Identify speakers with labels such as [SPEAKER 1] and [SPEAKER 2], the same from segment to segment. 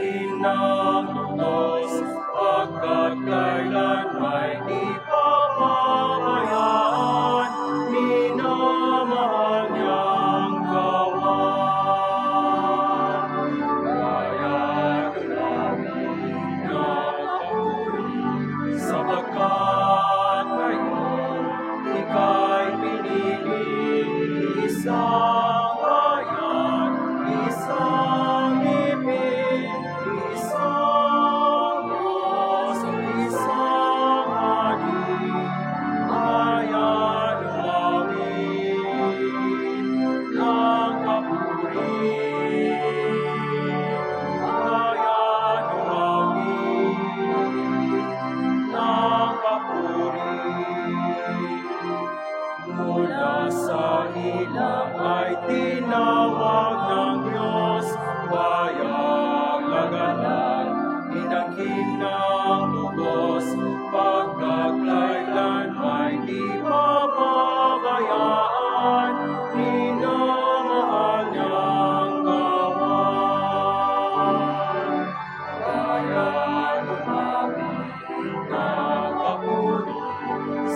[SPEAKER 1] inangkin ng lubos, pagkat kailanman di papabayaan, minamahal niyang kawan. Kaya namin nakapuri, sapagkat ngayon ika'y pinili, isang bayan, isang ibig, isang Diyos, isang Hari, ayan umawit ng papuri. Ayan umawit ng papuri. Mula sa ilang ay tinawag ng Diyos, bayang laganan, inangkin ng lubos, pagkat kailanman di papabayaan, minamahal niyang kawan. Bayan umawit ng papuri,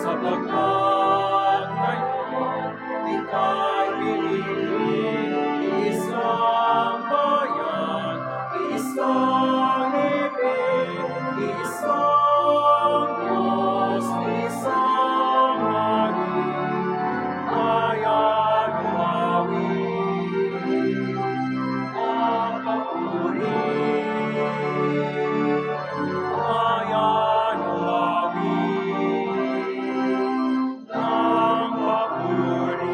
[SPEAKER 1] sapagkat ngayon ika'y pinili, isang bayan, isang ibig, isang Diyos, isang Hari, ayan umawit ang papuri. Ayan umawit ng papuri.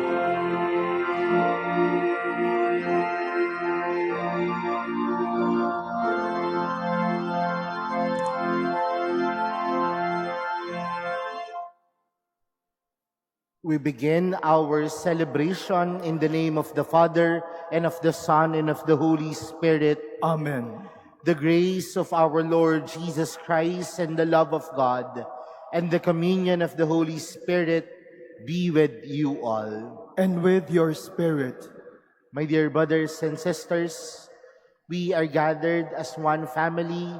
[SPEAKER 2] We begin our celebration in the name of the Father, and of the Son, and of the Holy Spirit.
[SPEAKER 3] Amen.
[SPEAKER 2] The grace of our Lord Jesus Christ, and the love of God, and the communion of the Holy Spirit be with you all.
[SPEAKER 3] And with your spirit.
[SPEAKER 2] My dear brothers and sisters, we are gathered as one family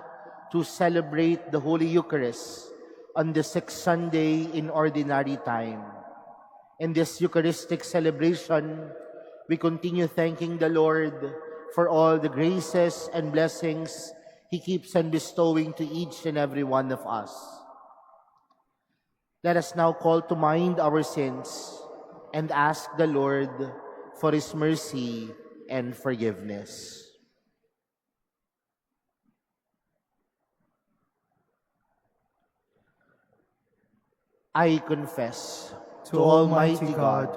[SPEAKER 2] to celebrate the Holy Eucharist on the sixth Sunday in Ordinary Time. In this Eucharistic celebration, we continue thanking the Lord for all the graces and blessings He keeps on bestowing to each and every one of us. Let us now call to mind our sins and ask the Lord for His mercy and forgiveness. I confess to Almighty God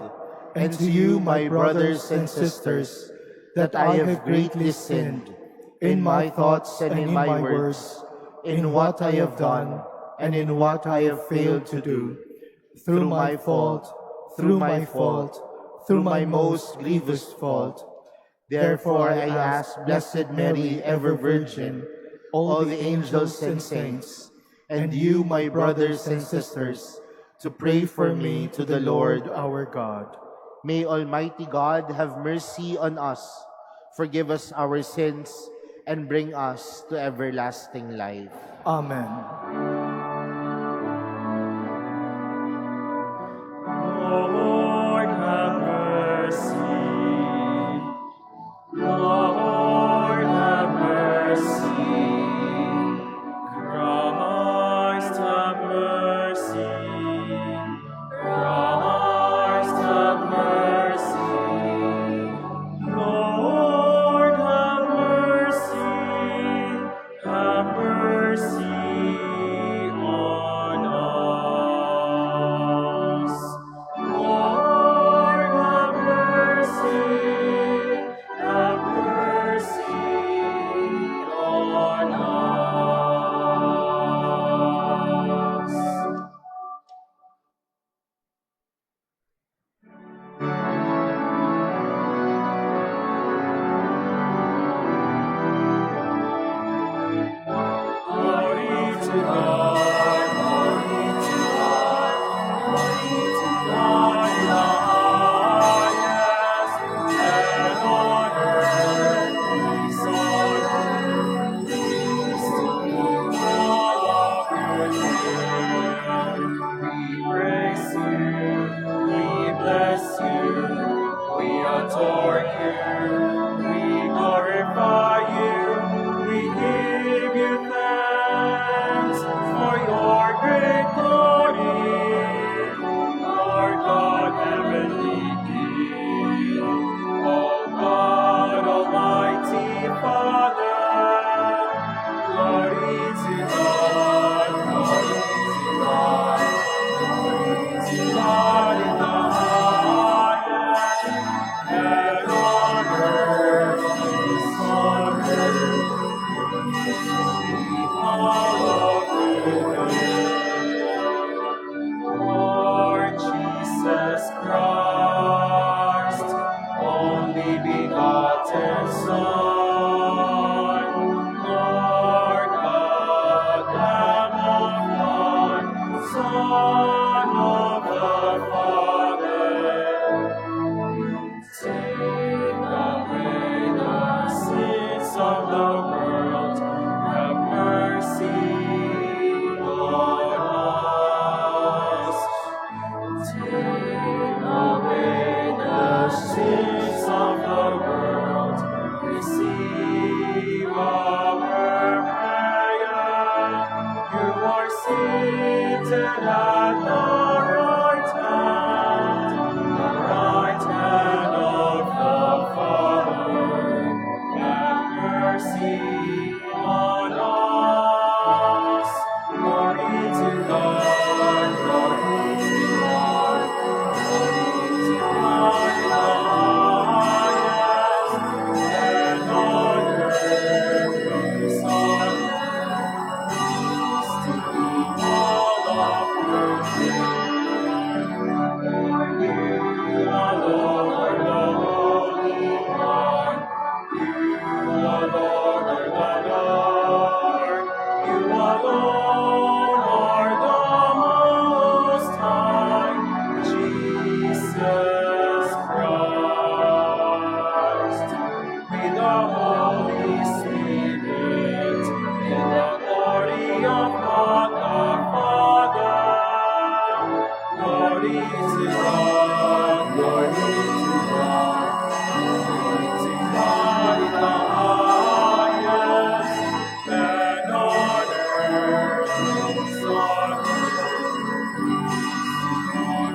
[SPEAKER 2] and to you, my brothers and sisters, that I have greatly sinned in my thoughts and in my words, in what I have done and in what I have failed to do, through my fault, through my most grievous fault. Therefore I ask Blessed Mary, ever Virgin, all the angels and saints, and you, my brothers and sisters, to pray for me to the Lord our God. May Almighty God have mercy on us, forgive us our sins, and bring us to everlasting life.
[SPEAKER 3] Amen.
[SPEAKER 1] Lord, have mercy. Lord, have mercy. Christ, have mercy. Christ, have mercy. Lord, have mercy. Have mercy. adore you. We glorify you. We give you thanks for your great glory. Lord God, heavenly King, O God, Almighty Father, glory to God, glory to God, glory to God in the highest, and on earth peace on earth, sweet all of Lord Jesus Christ, only begotten Son, Lord God, Lamb of God, Son of the Father, take away the sins of the world, have mercy on us. Take away the sins of the world, receive our prayer. You are seated at the right hand of the Father. Have mercy on us. Glory to God, glory to God, glory to God in the highest, and on earth peace on peace to all of earth. You alone are the Holy One. You alone are the Lord. You alone are the Most High, Jesus Christ. With the Holy Spirit, in the glory of God the Father. Glory to God, glory to God, glory to God in the highest, and on earth peace on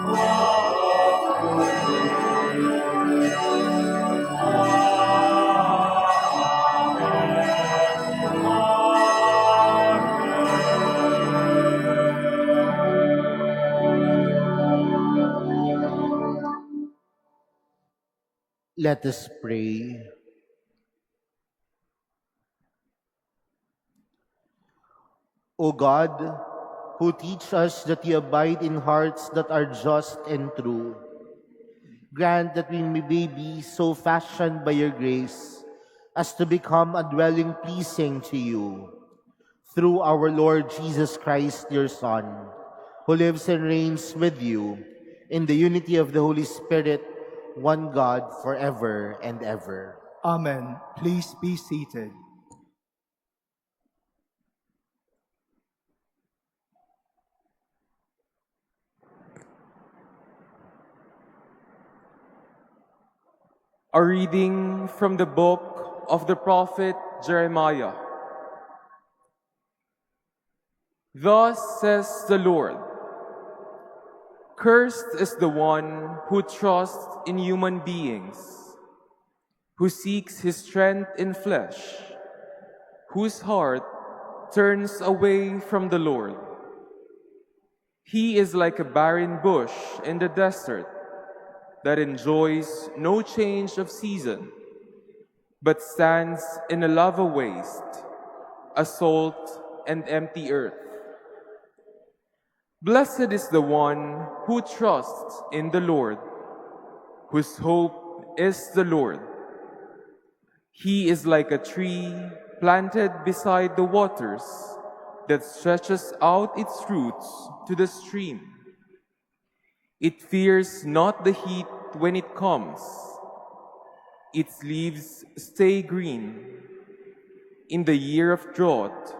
[SPEAKER 1] all of
[SPEAKER 2] Let us pray. O God, who teach us that you abide in hearts that are just and true, grant that we may be so fashioned by your grace as to become a dwelling pleasing to you. Through our Lord Jesus Christ, your Son, who lives and reigns with you in the unity of the Holy Spirit, one God, forever and ever.
[SPEAKER 3] Amen. Please be seated.
[SPEAKER 4] A reading from the book of the prophet Jeremiah. Thus says the Lord, cursed is the one who trusts in human beings, who seeks his strength in flesh, whose heart turns away from the Lord. He is like a barren bush in the desert that enjoys no change of season, but stands in a lava waste, a salt and empty earth. Blessed is the one who trusts in the Lord, whose hope is the Lord. He is like a tree planted beside the waters that stretches out its roots to the stream. It fears not the heat when it comes. Its leaves stay green. In the year of drought,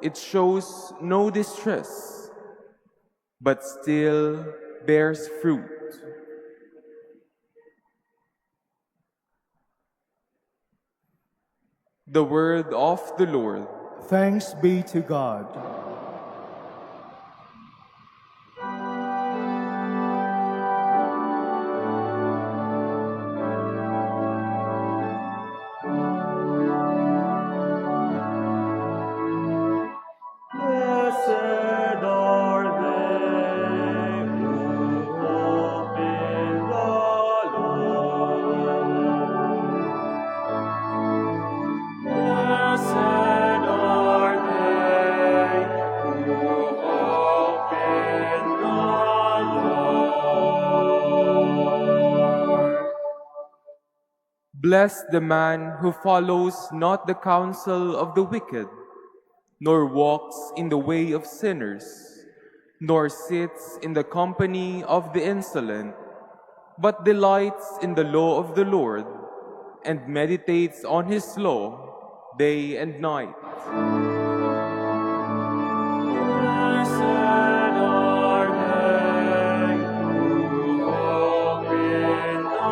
[SPEAKER 4] it shows no distress, but still bears fruit. The word of the Lord.
[SPEAKER 3] Thanks be to God.
[SPEAKER 1] Blessed are they who hope in the Lord. Blessed are they who hope in the Lord.
[SPEAKER 4] Bless the man who follows not the counsel of the wicked, nor walks in the way of sinners, nor sits in the company of the insolent, but delights in the law of the Lord, and meditates on his law day and night.
[SPEAKER 1] Blessed are they who hope in the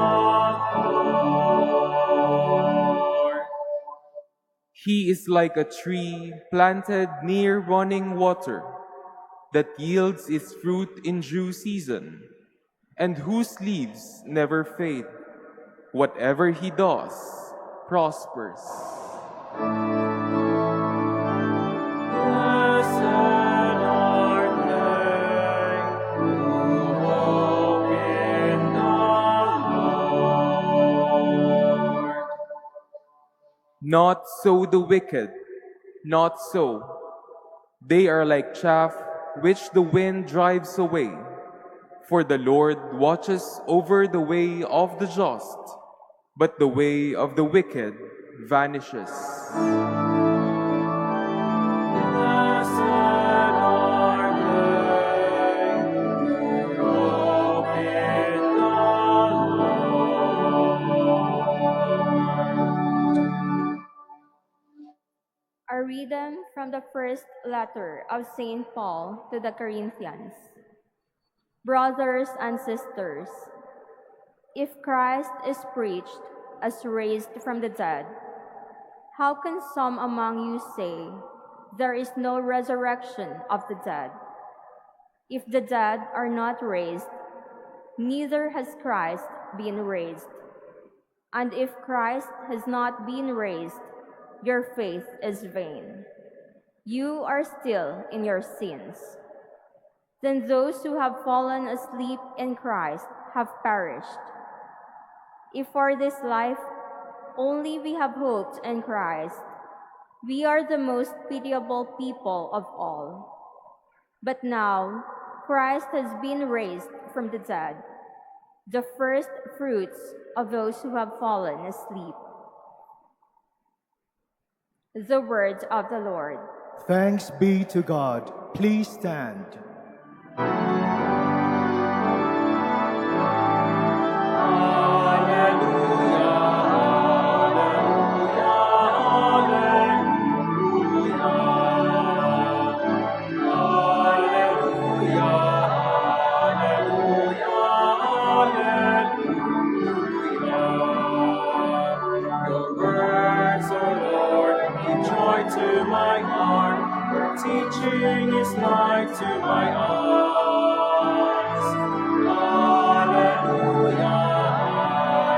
[SPEAKER 1] Lord.
[SPEAKER 4] He is like a tree planted near running water, that yields its fruit in due season, and whose leaves never fade. Whatever he does prospers.
[SPEAKER 1] Blessed are they who hope in the Lord.
[SPEAKER 4] Not so the wicked, not so. They are like chaff which the wind drives away. For the Lord watches over the way of the just, but the way of the wicked vanishes.
[SPEAKER 1] Blessed are they who hope in the Lord.
[SPEAKER 5] A reading from the first letter of St. Paul to the Corinthians. Brothers and sisters, if Christ is preached as raised from the dead, how can some among you say there is no resurrection of the dead? If the dead are not raised, neither has Christ been raised. And if Christ has not been raised, your faith is vain. You are still in your sins. Then those who have fallen asleep in Christ have perished. If for this life only we have hoped in Christ, we are the most pitiable people of all. But now Christ has been raised from the dead, the first fruits of those who have fallen asleep. The word of the Lord.
[SPEAKER 3] Thanks be to God. Please stand.
[SPEAKER 1] Your words, O Lord, give joy to my heart. Your teaching is light to my eyes. Alleluia,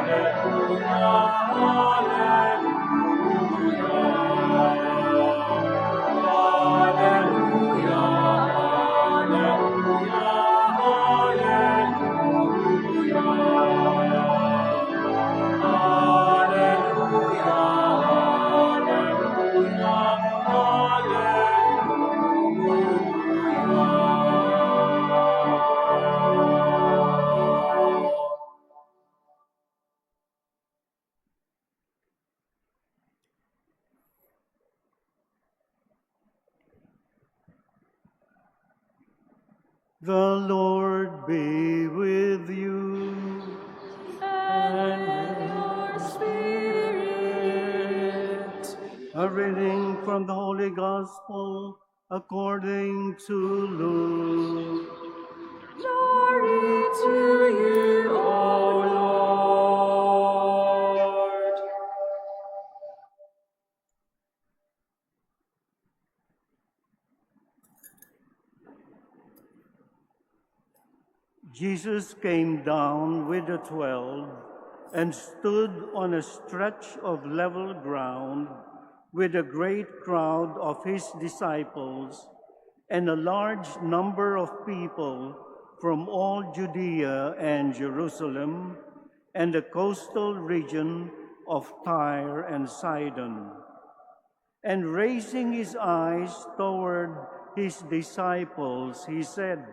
[SPEAKER 1] alleluia, alleluia. Alleluia,
[SPEAKER 2] The Lord be with you.
[SPEAKER 1] and with your spirit.
[SPEAKER 2] A reading from the Holy Gospel according to Luke.
[SPEAKER 1] Glory to you, O Lord.
[SPEAKER 6] Jesus came down with the 12 and stood on a stretch of level ground with a great crowd of his disciples and a large number of people from all Judea and Jerusalem and the coastal region of Tyre and Sidon. And raising his eyes toward his disciples, he said,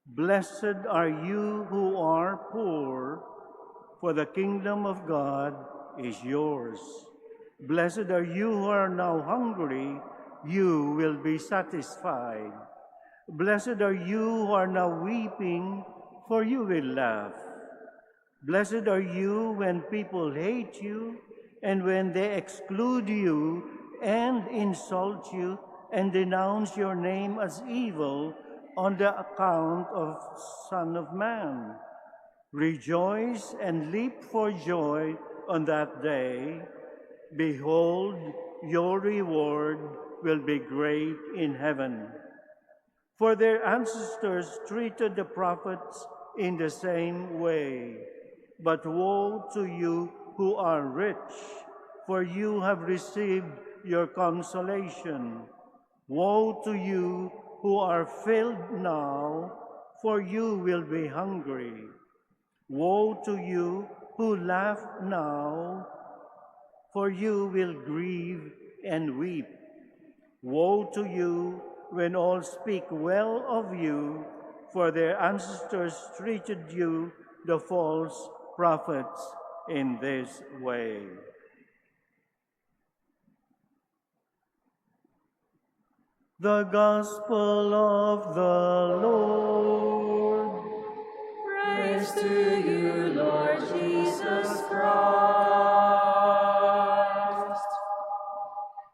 [SPEAKER 6] "Blessed are you who are poor, for the kingdom of God is yours. Blessed are you who are now hungry, you will be satisfied. Blessed are you who are now weeping, for you will laugh. Blessed are you when people hate you, and when they exclude you and insult you and denounce your name as evil on the account of Son of Man. Rejoice and leap for joy on that day. Behold, your reward will be great in heaven. For their ancestors treated the prophets in the same way. But woe to you who are rich, for you have received your consolation. Woe to you who are filled now, for you will be hungry. Woe to you who laugh now, for you will grieve and weep. Woe to you when all speak well of you, for their ancestors treated you, the false prophets, in this way." The Gospel of the Lord.
[SPEAKER 1] Praise to you, Lord Jesus Christ.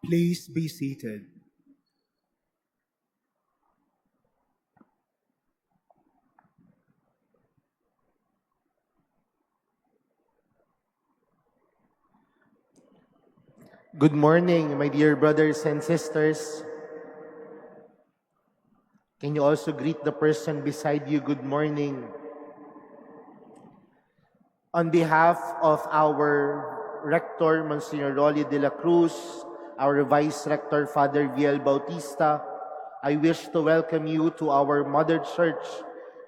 [SPEAKER 3] Please be seated.
[SPEAKER 2] Good morning, my dear brothers and sisters. Can you also greet the person beside you good morning? On behalf of our Rector, Monsignor Rolly de la Cruz, our Vice Rector, Father Viel Bautista, I wish to welcome you to our Mother Church,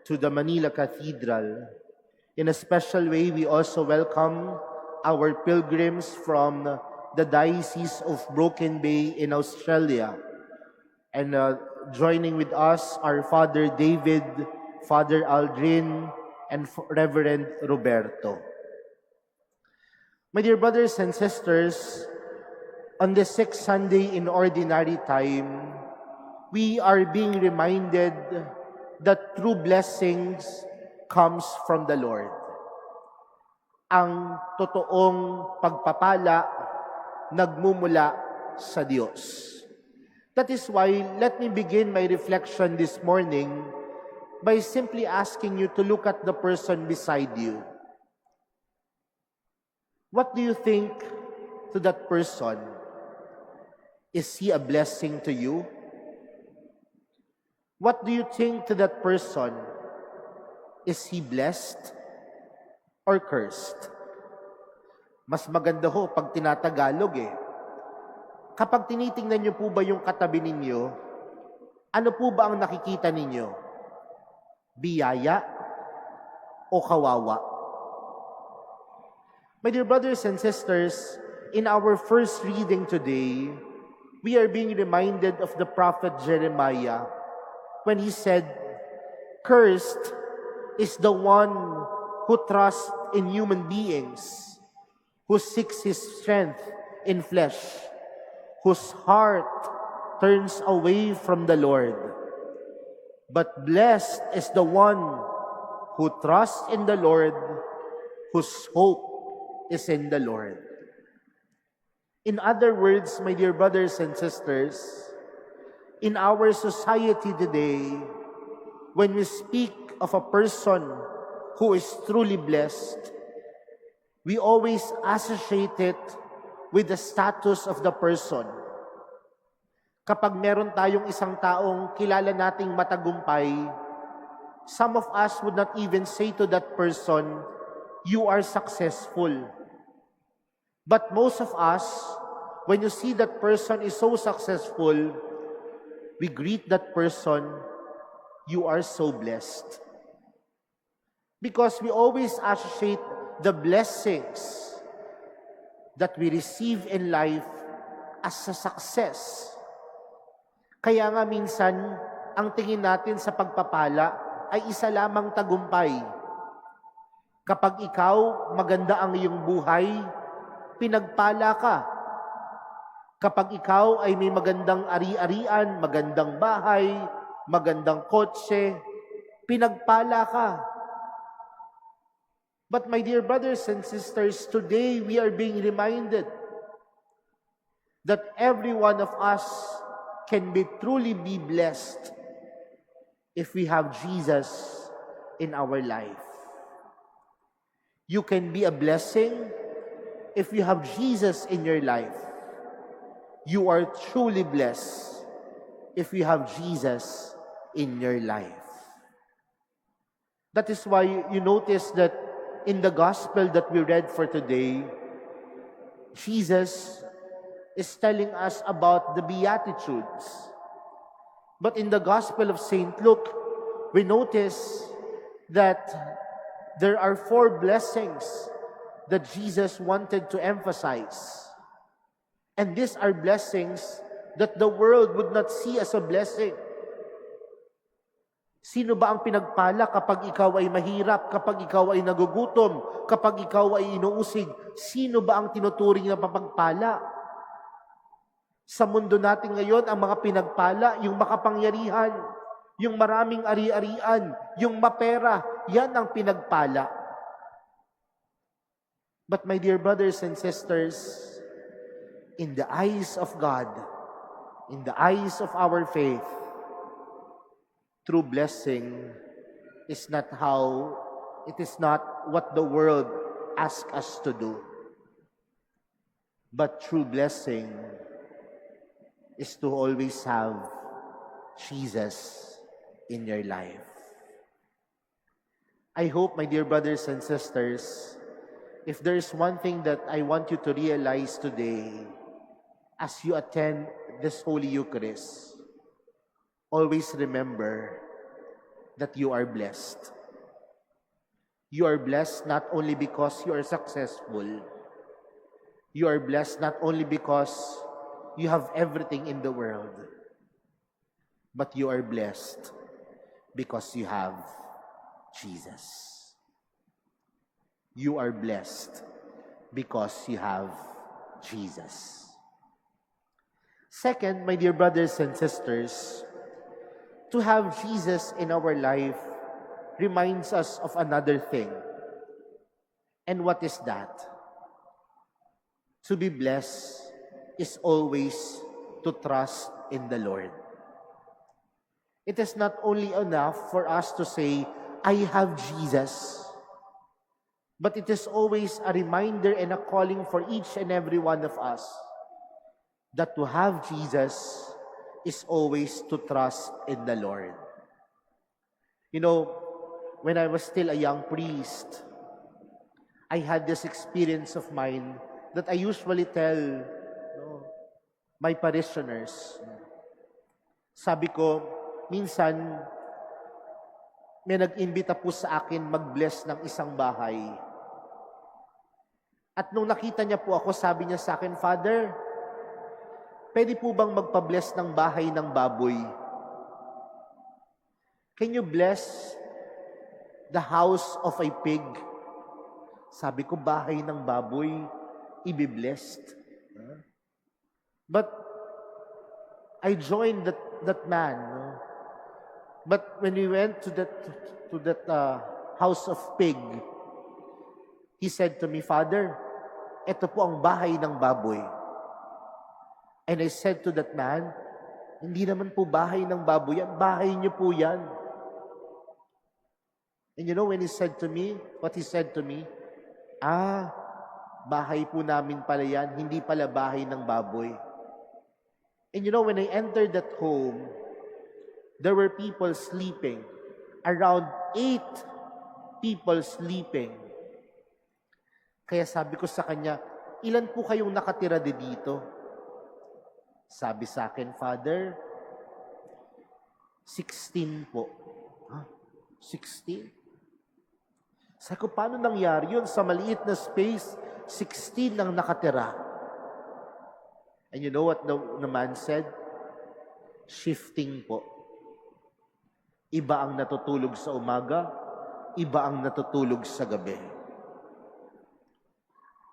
[SPEAKER 2] to the Manila Cathedral. In a special way, we also welcome our pilgrims from the Diocese of Broken Bay in Australia. And joining with us are Father David, Father Aldrin, and Reverend Roberto. My dear brothers and sisters, on the sixth Sunday in Ordinary Time, we are being reminded that true blessings comes from the Lord. Ang totoong pagpapala nagmumula sa Diyos. That is why, let me begin my reflection this morning by simply asking you to look at the person beside you. What do you think to that person? Is he a blessing to you? What do you think to that person? Is he blessed or cursed? Mas maganda ho pag tinatagalog eh. Kapag tinitingnan niyo po ba yung katabi ninyo, ano po ba ang nakikita ninyo? Biyaya o kawawa? My dear brothers and sisters, in our first reading today, we are being reminded of the prophet Jeremiah when he said, "Cursed is the one who trusts in human beings, who seeks his strength in flesh, whose heart turns away from the Lord. But blessed is the one who trusts in the Lord, whose hope is in the Lord." In other words, my dear brothers and sisters, in our society today, when we speak of a person who is truly blessed, we always associate it with the status of the person. Kapag meron tayong isang taong kilala nating matagumpay, Some of us would not even say to that person, "You are successful." But most of us, when you see that person is so successful, we greet that person, "You are so blessed." Because we always associate the blessings that we receive in life as a success. Kaya nga minsan, ang tingin natin sa pagpapala ay isa lamang tagumpay. Kapag ikaw, maganda ang iyong buhay, pinagpala ka. Kapag ikaw ay may magandang ari-arian, magandang bahay, magandang kotse, pinagpala ka. But my dear brothers and sisters, today we are being reminded that every one of us can truly be blessed if we have Jesus in our life. You can be a blessing if you have Jesus in your life. You are truly blessed if you have Jesus in your life. That is why you notice that in the gospel that we read for today, Jesus is telling us about the Beatitudes. But in the Gospel of St. Luke, we notice that there are 4 blessings that Jesus wanted to emphasize. And these are blessings that the world would not see as a blessing. Sino ba ang pinagpala kapag ikaw ay mahirap, kapag ikaw ay nagugutom, kapag ikaw ay inuusig? Sino ba ang tinuturing na papagpala? Sa mundo natin ngayon, ang mga pinagpala, yung makapangyarihan, yung maraming ari-arian, yung mapera, yan ang pinagpala. But my dear brothers and sisters, in the eyes of God, in the eyes of our faith, true blessing is not what the world asks us to do. But true blessing is to always have Jesus in your life. I hope, my dear brothers and sisters, if there is one thing that I want you to realize today as you attend this Holy Eucharist, always remember that you are blessed. You are blessed not only because you are successful. You are blessed not only because you have everything in the world, but you are blessed because you have Jesus. You are blessed because you have Jesus. Second, my dear brothers and sisters, to have Jesus in our life reminds us of another thing. And what is that? To be blessed is always to trust in the Lord. It is not only enough for us to say, "I have Jesus," but it is always a reminder and a calling for each and every one of us that to have Jesus is always to trust in the Lord. You know, when I was still a young priest, I had this experience of mine that I usually tell my parishioners. Sabi ko, minsan, may nag-imbita po sa akin mag-bless ng isang bahay. At nung nakita niya po ako, sabi niya sa akin, "Father, pwede po bang magpa-bless ng bahay ng baboy? Can you bless the house of a pig?" Sabi ko, bahay ng baboy, i-blessed. But I joined that man. But when we went to that house of pig, he said to me, "Father, ito po ang bahay ng baboy." And I said to that man, "Hindi naman po bahay ng baboy yan. Bahay niyo po yan." And you know when he said to me, what he said to me? Bahay po namin pala yan, hindi pala bahay ng baboy. And you know, when I entered that home, there were people sleeping. around 8 people sleeping. Kaya sabi ko sa kanya, ilan po kayong nakatira dito? Sabi sa akin, Father, 16 po. Ha? 16? Sabi ko, paano nangyari yun? Sa maliit na space, 16 ang nakatira. And you know what the man said? Shifting po. Iba ang natutulog sa umaga, iba ang natutulog sa gabi.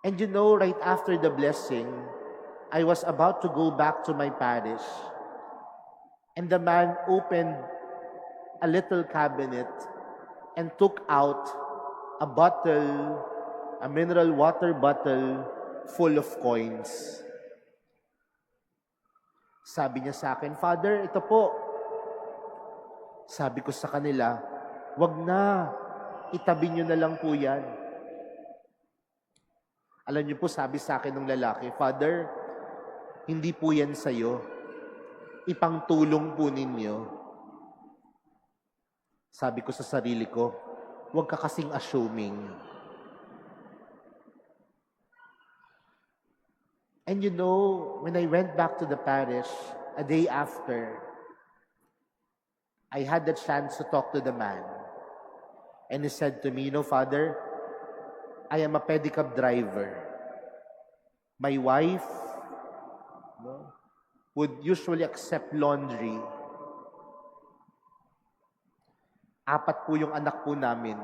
[SPEAKER 2] And you know, right after the blessing, I was about to go back to my parish. And the man opened a little cabinet and took out a bottle, a mineral water bottle full of coins. Sabi niya sa akin, Father, ito po. Sabi ko sa kanila, wag na, itabi niyo na lang po yan. Alam niyo po, sabi sa akin ng lalaki, Father, hindi po yan sa'yo. Ipangtulong po ninyo. Sabi ko sa sarili ko, huwag ka kasing assuming. And you know, when I went back to the parish, a day after, I had the chance to talk to the man. And he said to me, you know, Father, I am a pedicab driver. My wife would usually accept laundry. 4 po yung anak po namin.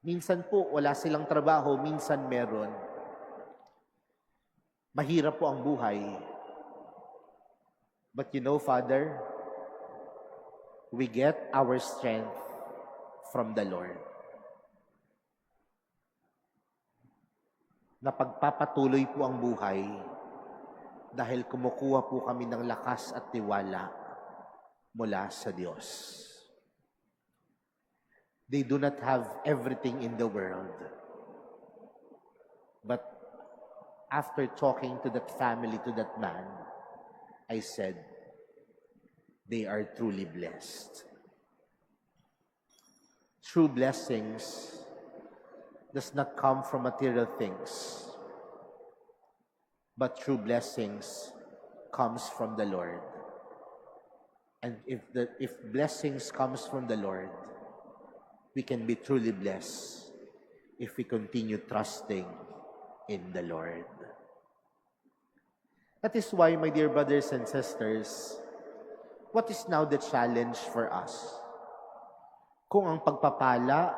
[SPEAKER 2] Minsan po, wala silang trabaho, minsan meron. Mahirap po ang buhay. But you know, Father, we get our strength from the Lord. Napagpapatuloy po ang buhay dahil kumukuha po kami ng lakas at tiwala mula sa Diyos. They do not have everything in the world. But after talking to that family, to that man, I said, they are truly blessed. True blessings does not come from material things, but true blessings comes from the Lord. And if blessings comes from the Lord, we can be truly blessed if we continue trusting in the Lord. That is why, my dear brothers and sisters, what is now the challenge for us? Kung ang pagpapala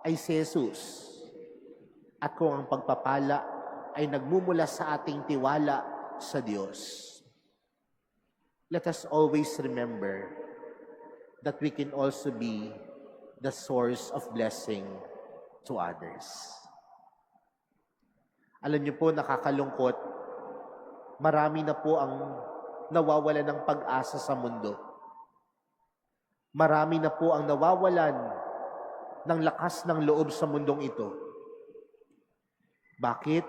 [SPEAKER 2] ay si Jesus, at kung ang pagpapala ay nagmumula sa ating tiwala sa Diyos, let us always remember that we can also be the source of blessing to others. Alam niyo po, nakakalungkot, marami na po ang nawawala ng pag-asa sa mundo. Marami na po ang nawawalan ng lakas ng loob sa mundong ito. Bakit?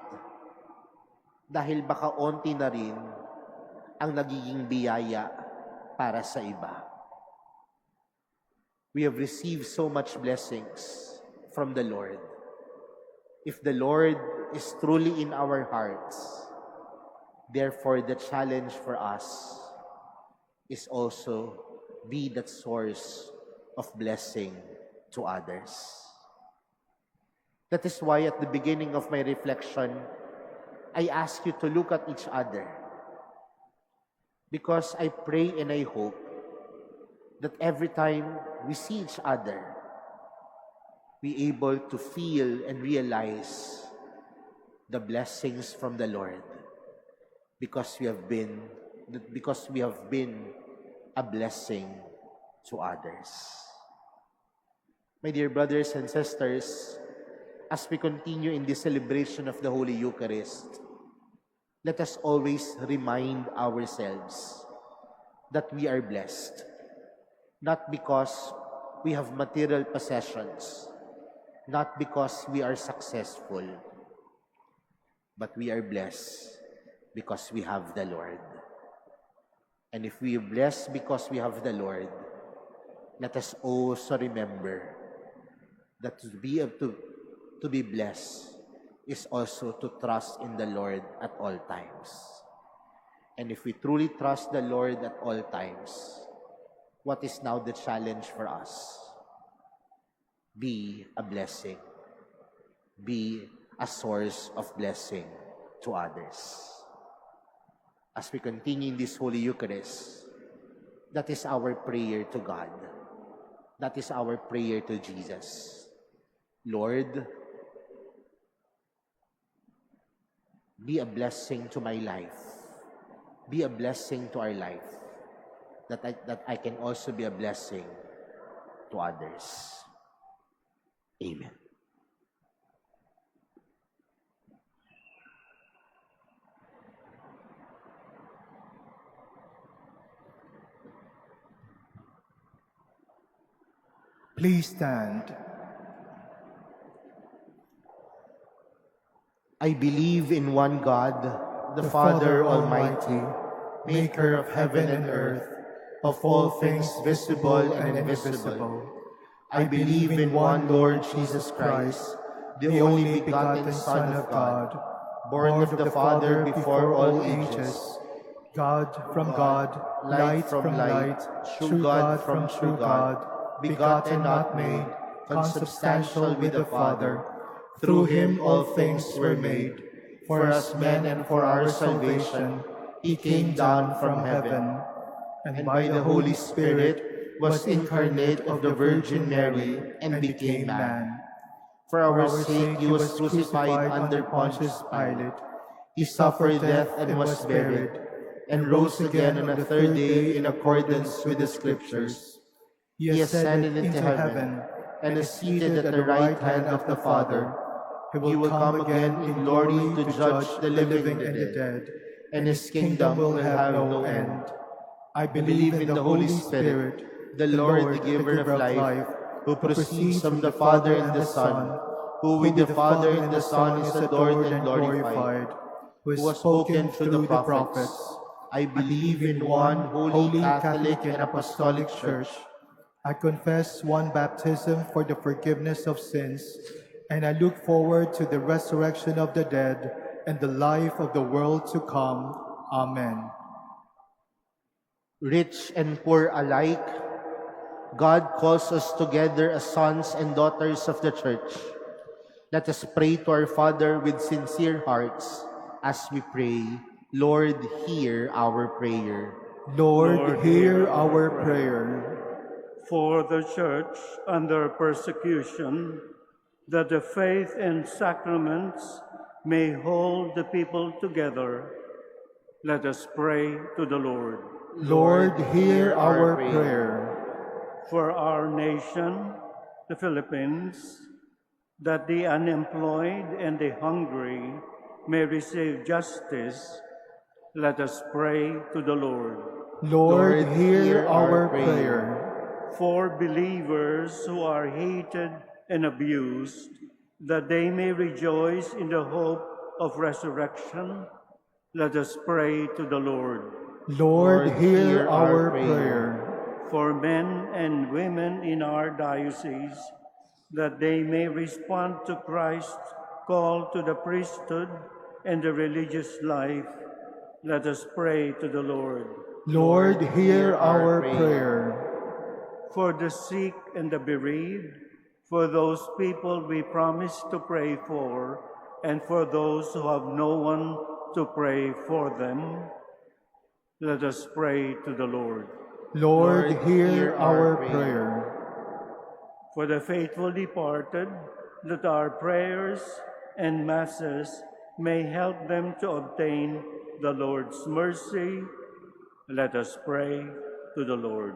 [SPEAKER 2] Dahil baka onti na rin ang nagiging biyaya para sa iba. We have received so much blessings from the Lord. If the Lord is truly in our hearts, therefore the challenge for us is also be that source of blessing to others. That is why at the beginning of my reflection, I ask you to look at each other. Because I pray and I hope that every time we see each other, we able to feel and realize the blessings from the Lord because we have been a blessing to others. My dear brothers and sisters, as we continue in this celebration of the Holy Eucharist, let us always remind ourselves that we are blessed, not because we have material possessions, not because we are successful, but we are blessed because we have the Lord. And if we are blessed because we have the Lord, let us also remember that to be blessed is also to trust in the Lord at all times. And if we truly trust the Lord at all times, what is now the challenge for us? Be a blessing. Be a source of blessing to others. As we continue in this Holy Eucharist, that is our prayer to God. That is our prayer to Jesus. Lord, be a blessing to my life. Be a blessing to our life. That I can also be a blessing to others. Amen.
[SPEAKER 3] Please stand.
[SPEAKER 2] I believe in one God, the Father Almighty, maker of heaven and earth, of all things visible and invisible. I believe in one Lord Jesus Christ, the only begotten Son of God, born of the Father before all ages,
[SPEAKER 3] God from God, light from light, true God from true God, begotten not made, consubstantial with the Father. Through him all things were made. For us men and for our salvation, he came down from heaven, and by the Holy Spirit was incarnate of the Virgin Mary and became man.
[SPEAKER 2] For our sake he was crucified under Pontius Pilate. He suffered death and was buried, and rose again on the third day in accordance with the Scriptures. He ascended into heaven and is seated at the right hand of the Father. He will come again in glory to judge the living and the dead, and his kingdom will have no end. I believe in the Holy Spirit, the Lord, the giver of life, who proceeds from the Father and the Son, who with the Father and the Son is adored and glorified, who has spoken through the prophets. I believe in one holy, Catholic, and Apostolic Church.
[SPEAKER 3] I confess one baptism for the forgiveness of sins, and I look forward to the resurrection of the dead and the life of the world to come. Amen.
[SPEAKER 2] Rich and poor alike, God calls us together as sons and daughters of the Church. Let us pray to our Father with sincere hearts as we pray, Lord, hear our prayer.
[SPEAKER 3] Lord, hear our prayer.
[SPEAKER 6] For the Church under persecution, that the faith and sacraments may hold the people together, let us pray to the Lord.
[SPEAKER 3] Lord, hear our prayer.
[SPEAKER 6] For our nation, the Philippines, that the unemployed and the hungry may receive justice, let us pray to the Lord.
[SPEAKER 3] Lord, hear our prayer.
[SPEAKER 6] For believers who are hated and abused, that they may rejoice in the hope of resurrection, let us pray to the Lord.
[SPEAKER 3] Lord, hear our prayer.
[SPEAKER 6] For men and women in our diocese, that they may respond to Christ's call to the priesthood and the religious life, let us pray to the Lord.
[SPEAKER 3] Lord, hear our prayer.
[SPEAKER 6] For the sick and the bereaved, for those people we promise to pray for, and for those who have no one to pray for them, let us pray to the Lord.
[SPEAKER 3] Lord, hear our prayer.
[SPEAKER 6] For the faithful departed, that our prayers and masses may help them to obtain the Lord's mercy, let us pray to the Lord.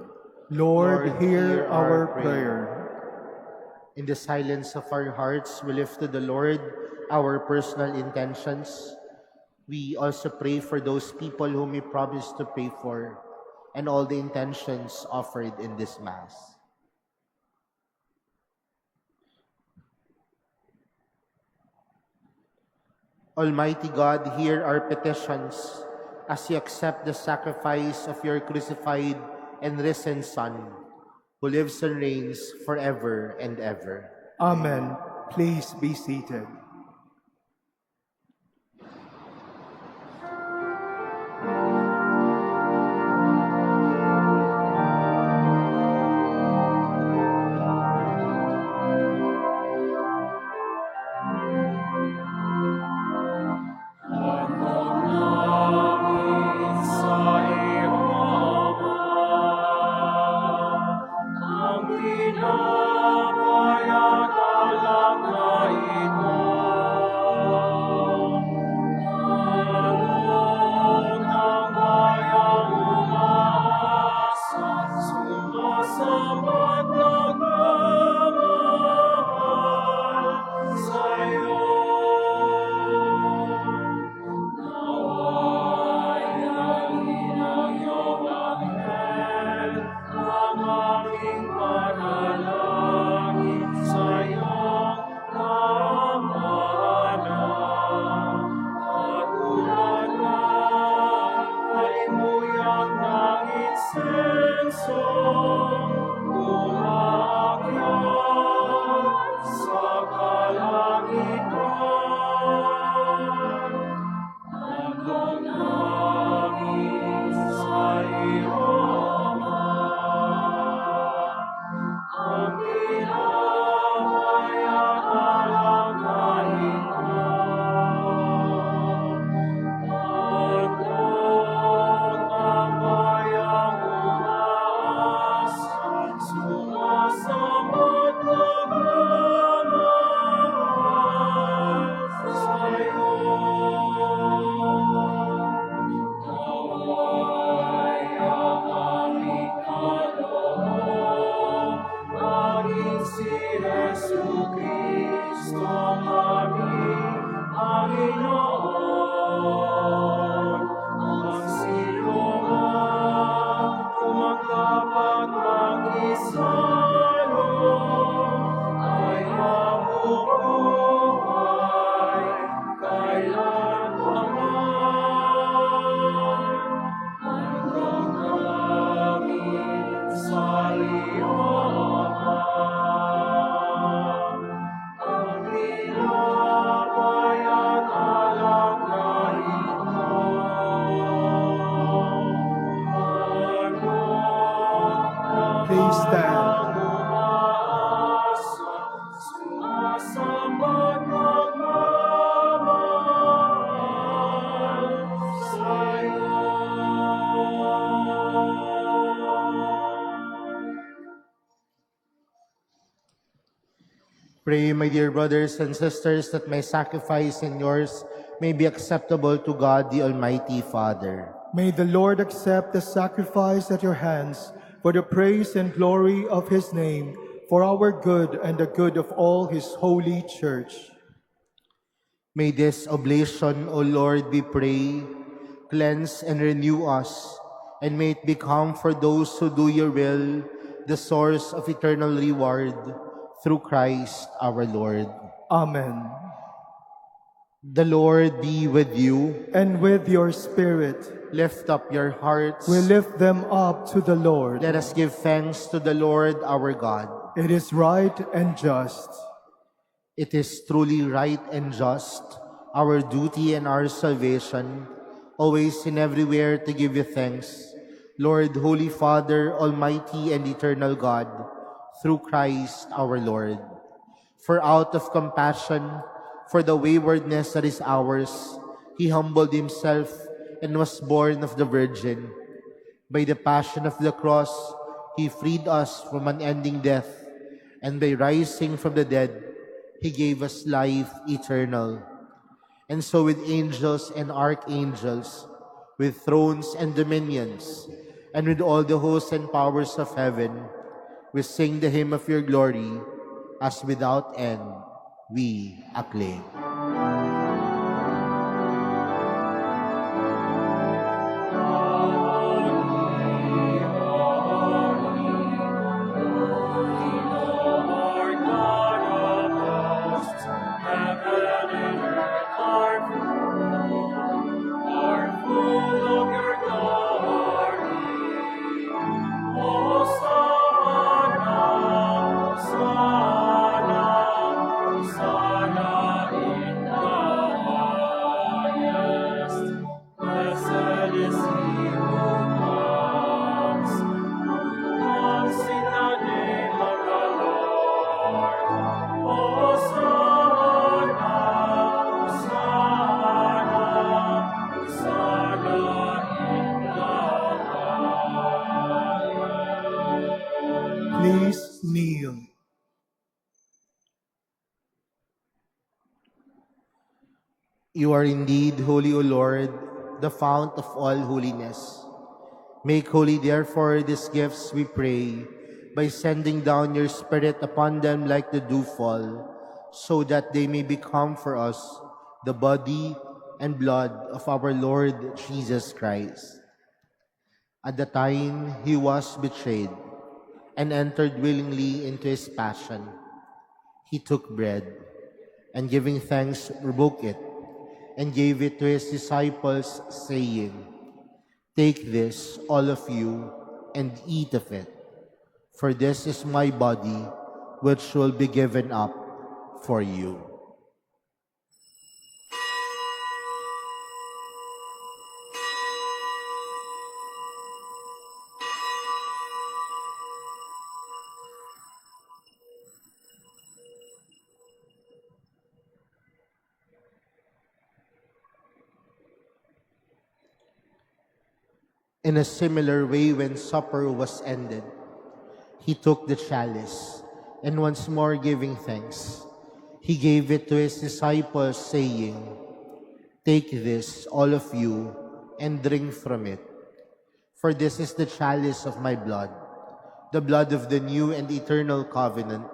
[SPEAKER 3] Lord, hear our prayer.
[SPEAKER 2] In the silence of our hearts, we lift to the Lord our personal intentions. We also pray for those people whom we promise to pray for, and all the intentions offered in this Mass. Almighty God, hear our petitions as you accept the sacrifice of your crucified and risen Son, who lives and reigns forever and ever.
[SPEAKER 3] Amen. Please be seated. Please stand.
[SPEAKER 2] Pray, my dear brothers and sisters, that my sacrifice and yours may be acceptable to God, the Almighty Father.
[SPEAKER 3] May the Lord accept the sacrifice at your hands for the praise and glory of his name, for our good and the good of all his holy church.
[SPEAKER 2] May this oblation, O Lord, we pray, cleanse and renew us, and may it become for those who do your will the source of eternal reward, through Christ our Lord.
[SPEAKER 3] Amen.
[SPEAKER 2] The Lord be with you.
[SPEAKER 3] And with your spirit,
[SPEAKER 2] Lift up your hearts.
[SPEAKER 3] we lift them up to the Lord.
[SPEAKER 2] Let us give thanks to the Lord our God.
[SPEAKER 3] It is right and just.
[SPEAKER 2] It is truly right and just, our duty and our salvation, always and everywhere to give you thanks, Lord, Holy Father, Almighty and Eternal God, through Christ our Lord. For out of compassion for the waywardness that is ours, he humbled himself and was born of the Virgin. By the passion of the cross, he freed us from unending death, and by rising from the dead, he gave us life eternal. And so with angels and archangels, with thrones and dominions, and with all the hosts and powers of heaven, we sing the hymn of your glory, as without end we acclaim.
[SPEAKER 1] Are full of
[SPEAKER 2] You are indeed holy, O Lord, the fount of all holiness. Make holy, therefore, these gifts, we pray, by sending down your Spirit upon them like the dewfall, so that they may become for us the body and blood of our Lord Jesus Christ. At the time he was betrayed and entered willingly into his passion, he took bread, and giving thanks, broke it, and gave it to his disciples, saying, "Take this, all of you, and eat of it, for this is my body, which will be given up for you." In a similar way, when supper was ended, he took the chalice, and once more giving thanks, he gave it to his disciples, saying, "Take this, all of you, and drink from it. For this is the chalice of my blood, the blood of the new and eternal covenant,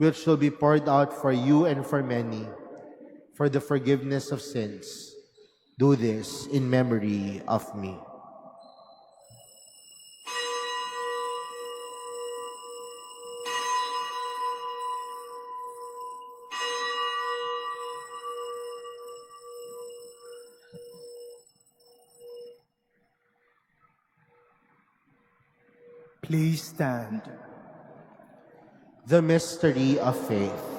[SPEAKER 2] which will be poured out for you and for many, for the forgiveness of sins. Do this in memory of me."
[SPEAKER 3] Please stand.
[SPEAKER 2] The mystery of faith.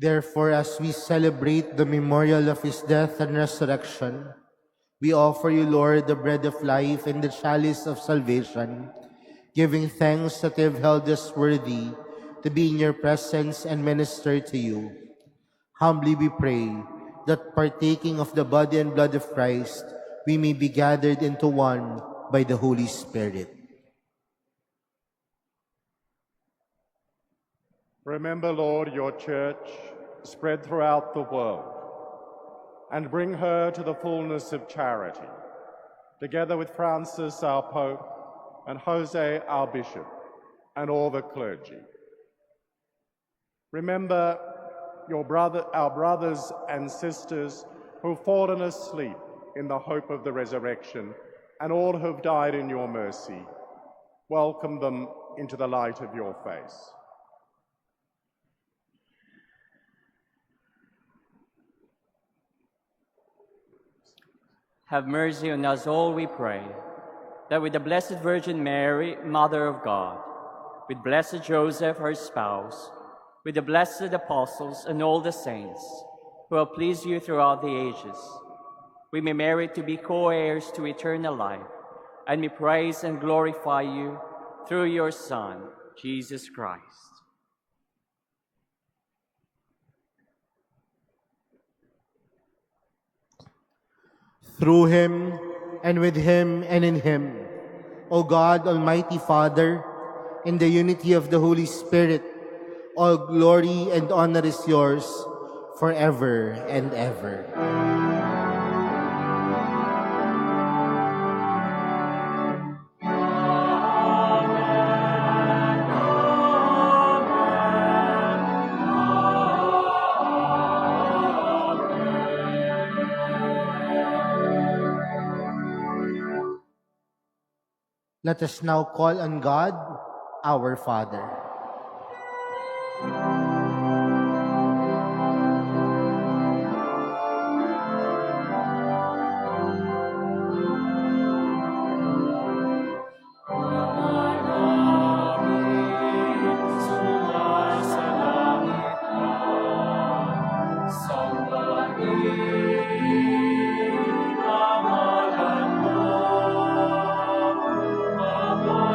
[SPEAKER 2] Therefore, as we celebrate the memorial of his death and resurrection, we offer you, Lord, the bread of life and the chalice of salvation, giving thanks that you have held us worthy to be in your presence and minister to you. Humbly we pray that, partaking of the body and blood of Christ, we may be gathered into one by the Holy Spirit.
[SPEAKER 7] Remember, Lord, your church spread throughout the world, and bring her to the fullness of charity, together with Francis, our Pope, and Jose, our Bishop, and all the clergy. Remember our brothers and sisters who have fallen asleep in the hope of the resurrection, and all who have died in your mercy. Welcome them into the light of your face.
[SPEAKER 8] Have mercy on us all, we pray, that with the Blessed Virgin Mary, Mother of God, with Blessed Joseph, her spouse, with the blessed apostles and all the saints who have pleased you throughout the ages, we may merit to be co-heirs to eternal life, and may praise and glorify you through your Son, Jesus Christ.
[SPEAKER 2] Through him, and with him, and in him, O God, Almighty Father, in the unity of the Holy Spirit, all glory and honor is yours forever and ever. Let us now call on God, our Father.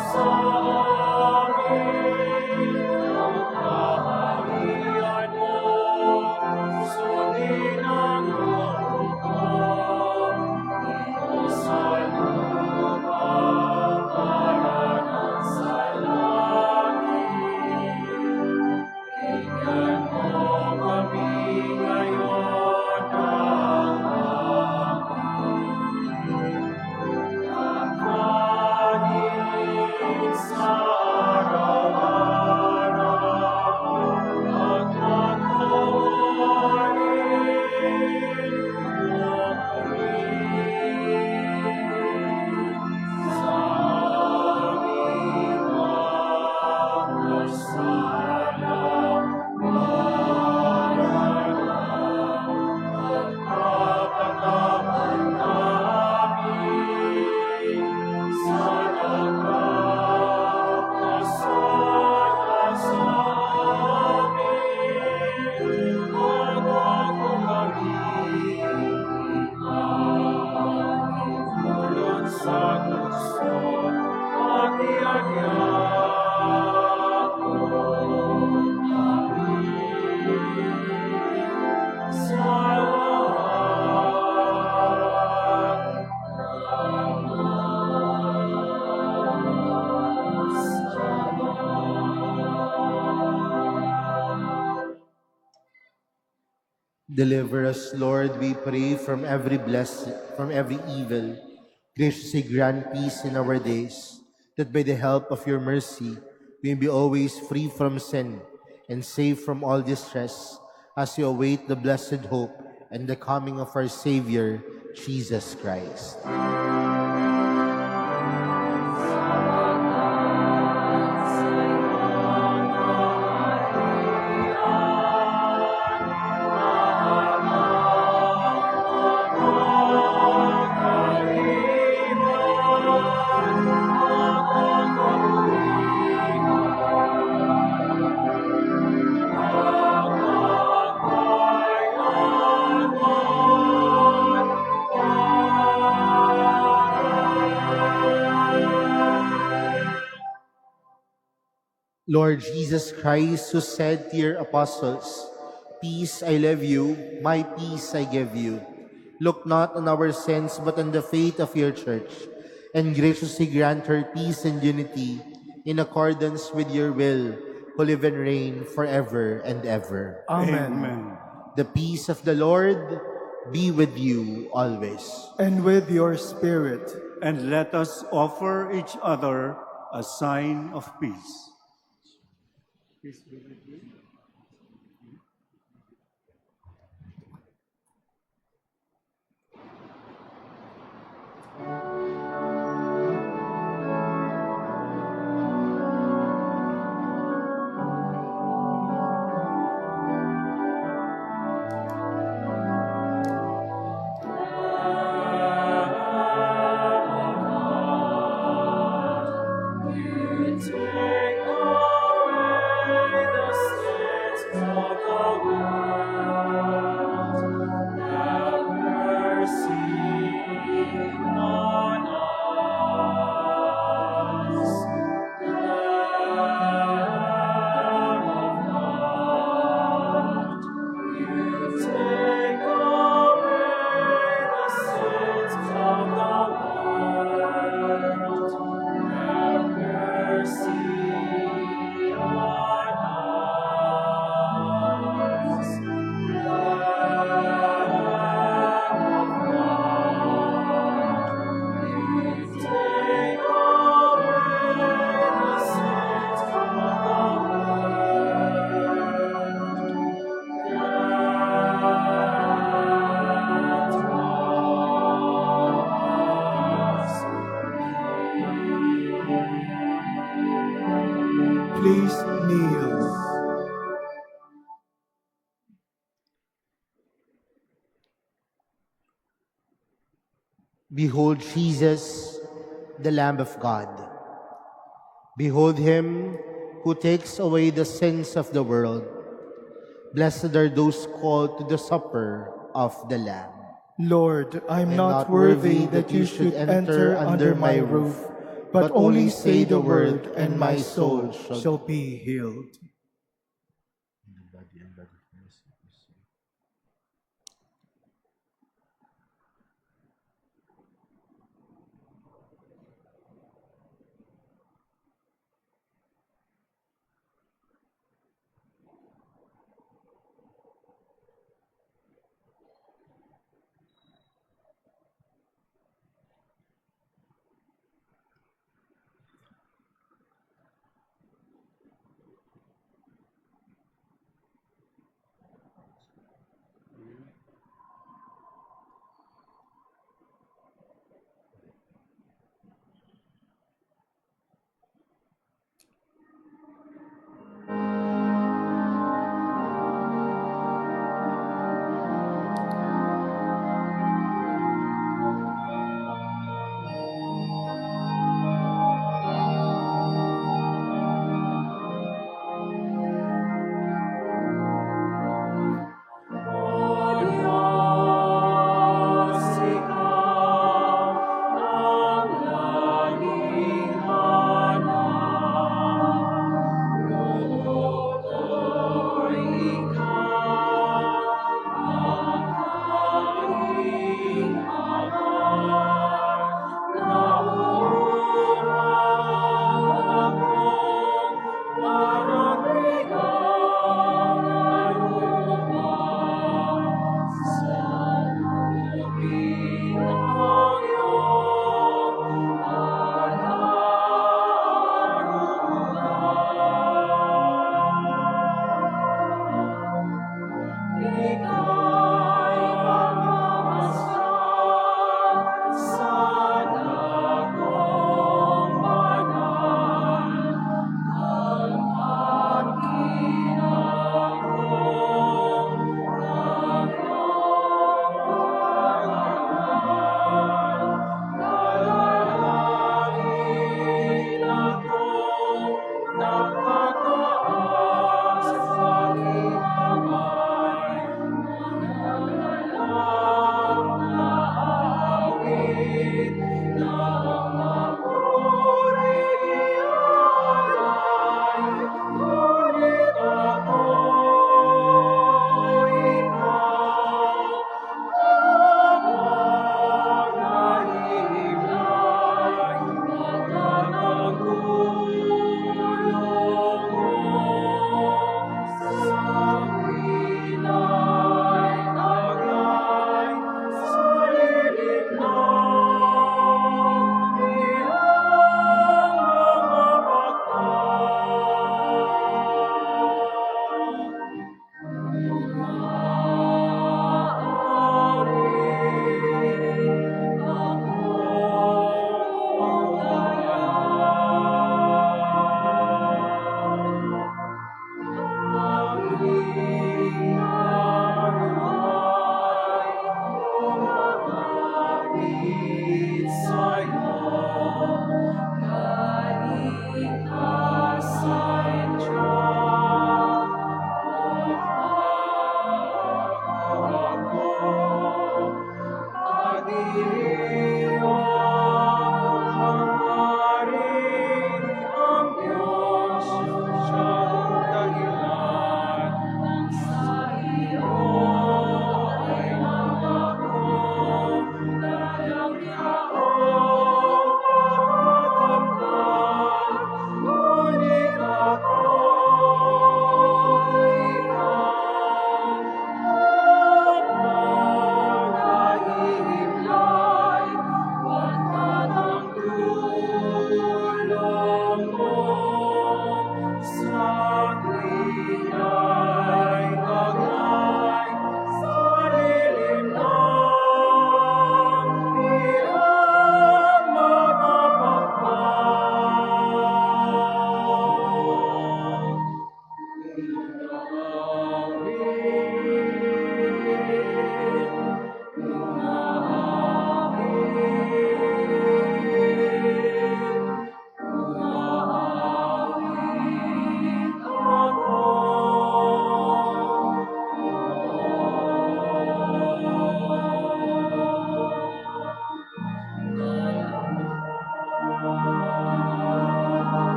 [SPEAKER 1] So
[SPEAKER 2] Deliver us, Lord, we pray, from every evil. Graciously grant peace in our days, that by the help of your mercy we may be always free from sin and safe from all distress, as we await the blessed hope and the coming of our Savior, Jesus Christ. Lord Jesus Christ, who said to your apostles, "Peace I leave you, my peace I give you," look not on our sins but on the faith of your church, and graciously grant her peace and unity in accordance with your will, who live and reign forever and ever.
[SPEAKER 3] Amen.
[SPEAKER 2] The peace of the Lord be with you always.
[SPEAKER 3] And with your spirit.
[SPEAKER 6] And let us offer each other a sign of peace.
[SPEAKER 3] Please kneel.
[SPEAKER 2] Behold Jesus, the Lamb of God. Behold him who takes away the sins of the world. Blessed are those called to the supper of the Lamb.
[SPEAKER 3] Lord, I'm
[SPEAKER 2] I'm
[SPEAKER 3] not worthy that you should enter under my roof, but only say the word, and my soul shall be healed.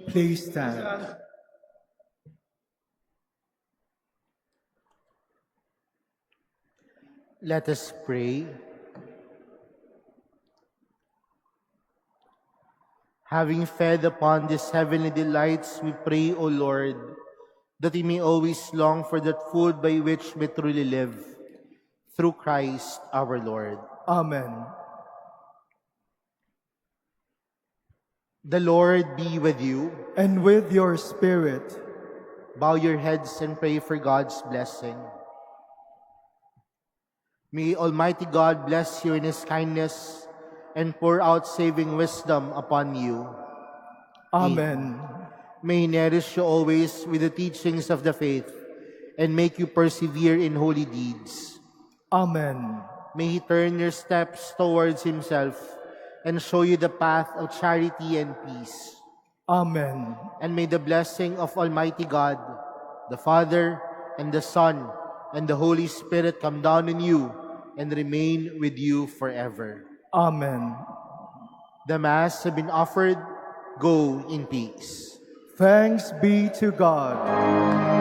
[SPEAKER 3] Please stand.
[SPEAKER 2] Let us pray. Having fed upon these heavenly delights, we pray, O Lord, that we may always long for that food by which we truly live. Through Christ our Lord.
[SPEAKER 3] Amen.
[SPEAKER 2] The Lord be with you.
[SPEAKER 3] And with your spirit.
[SPEAKER 2] Bow your heads and pray for God's blessing. May Almighty God bless you in His kindness and pour out saving wisdom upon you.
[SPEAKER 3] Amen.
[SPEAKER 2] May He nourish you always with the teachings of the faith and make you persevere in holy deeds.
[SPEAKER 3] Amen.
[SPEAKER 2] May He turn your steps towards Himself and show you the path of charity and peace.
[SPEAKER 3] Amen.
[SPEAKER 2] And may the blessing of Almighty God, the Father, and the Son, and the Holy Spirit come down on you and remain with you forever.
[SPEAKER 3] Amen.
[SPEAKER 2] The Mass has been offered. Go in peace.
[SPEAKER 3] Thanks be to God.